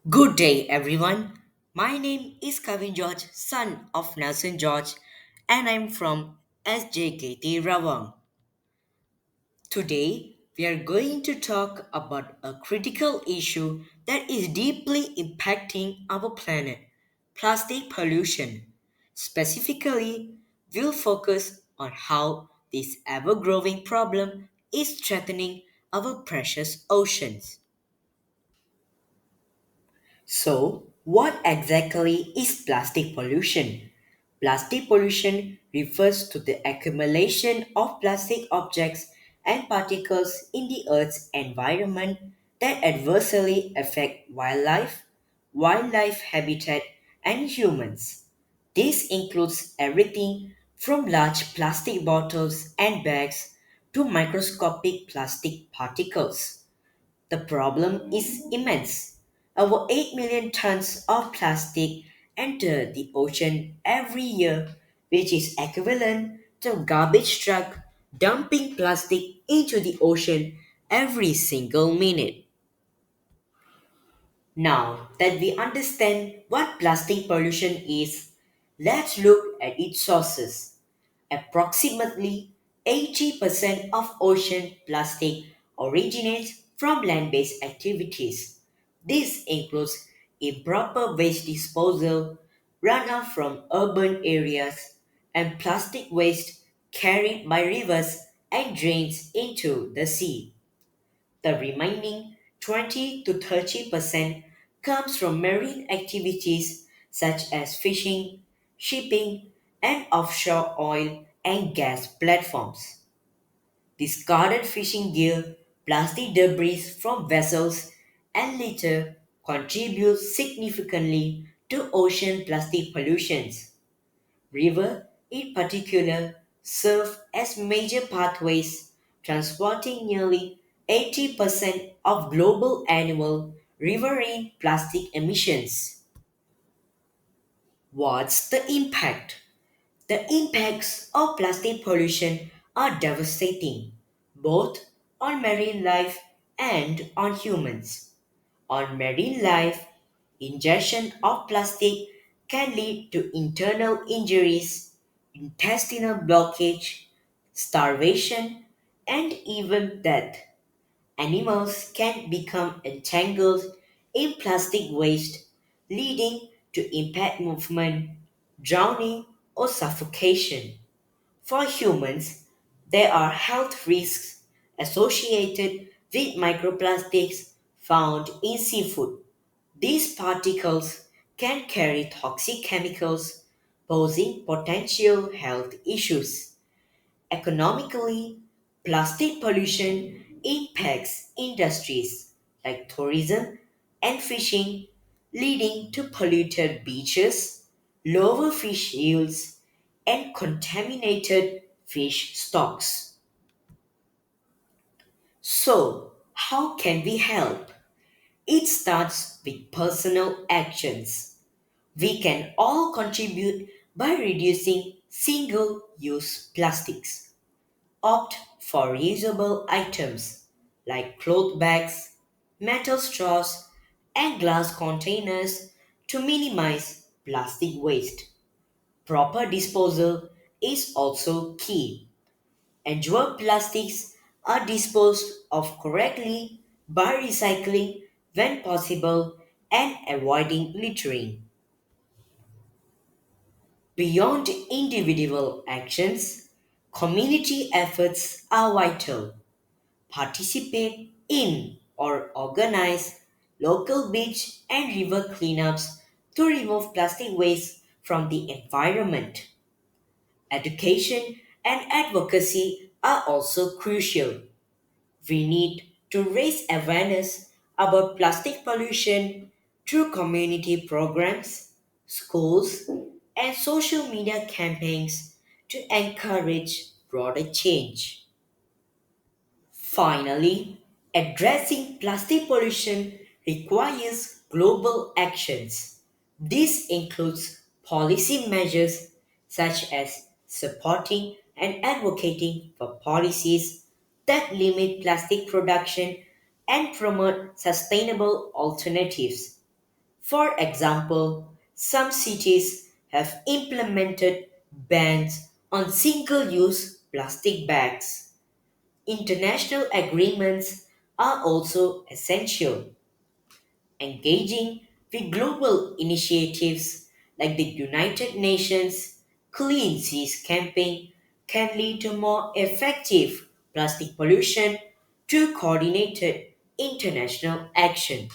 Good day, everyone. My name is Kevin George, son of Nelson George, and I'm from SJKT Rawang. Today, we are going to talk about a critical issue that is deeply impacting our planet plastic pollution. Specifically, we'll focus on how this ever growing problem is threatening our precious oceans. So, what exactly is plastic pollution? Plastic pollution refers to the accumulation of plastic objects and particles in the Earth's environment that adversely affect wildlife habitat, and humans. This includes everything from large plastic bottles and bags to microscopic plastic particles. The problem is immense. Over 8 million tons of plastic enter the ocean every year, which is equivalent to a garbage truck dumping plastic into the ocean every single minute. Now that we understand what plastic pollution is, let's look at its sources. Approximately 80% of ocean plastic originates from land based activities. This includes improper waste disposal, runoff from urban areas, and plastic waste carried by rivers and drains into the sea. The remaining 20 to 30% comes from marine activities such as fishing, shipping, and offshore oil and gas platforms. Discarded fishing gear, plastic debris from vessels, and litter contribute significantly to ocean plastic pollutions. Rivers, in particular, serve as major pathways, transporting nearly 80% of global annual riverine plastic emissions. What's the impact? The impacts of plastic pollution are devastating, both on marine life and on humans. On marine life, ingestion of plastic can lead to internal injuries, intestinal blockage, starvation, and even death. Animals can become entangled in plastic waste, leading to impaired movement, drowning, or suffocation. For humans, there are health risks associated with microplastics found in seafood. These particles can carry toxic chemicals, posing potential health issues. Economically, plastic pollution impacts industries like tourism and fishing, leading to polluted beaches, lower fish yields, and contaminated fish stocks. So, how can we help? It starts with personal actions. We can all contribute by reducing single use plastics. Opt for reusable items like cloth bags, metal straws, and glass containers to minimize plastic waste. Proper disposal is also key. Ensure plastics are disposed of correctly by recycling when possible and avoiding littering. Beyond individual actions, community efforts are vital. Participate in or organize local beach and river cleanups to remove plastic waste from the environment. Education and advocacy are also crucial. We need to raise awareness about plastic pollution through community programs, schools, and social media campaigns to encourage broader change. Finally, addressing plastic pollution requires global actions. This includes policy measures such as supporting and advocating for policies that limit plastic production and promote sustainable alternatives. For example, some cities have implemented bans on single use plastic bags. International agreements are also essential. Engaging with global initiatives like the United Nations Clean Seas Campaign can lead to more effective plastic pollution through coordinated international action.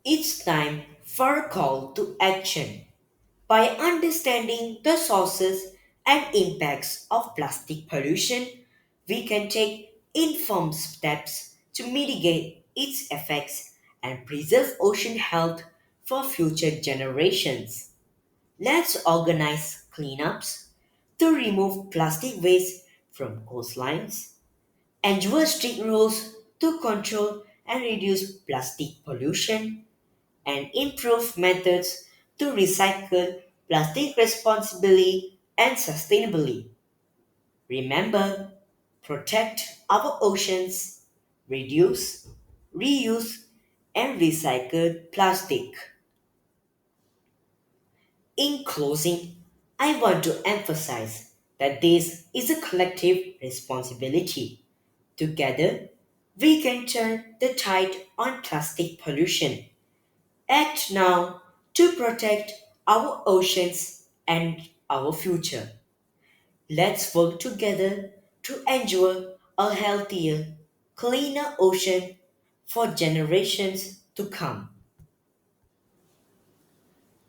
It's time for a call to action. By understanding the sources and impacts of plastic pollution, we can take informed steps to mitigate its effects and preserve ocean health for future generations. Let's organize cleanups to remove plastic waste from coastlines, ensure strict rules to control and reduce plastic pollution, and improve methods to recycle plastic responsibly and sustainably. Remember, protect our oceans, reduce, reuse, and recycle plastic. In closing, I want to emphasize that this is a collective responsibility. Together, we can turn the tide on plastic pollution. Act now to protect our oceans and our future. Let's work together to ensure a healthier, cleaner ocean for generations to come.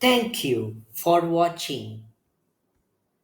Thank you for watching.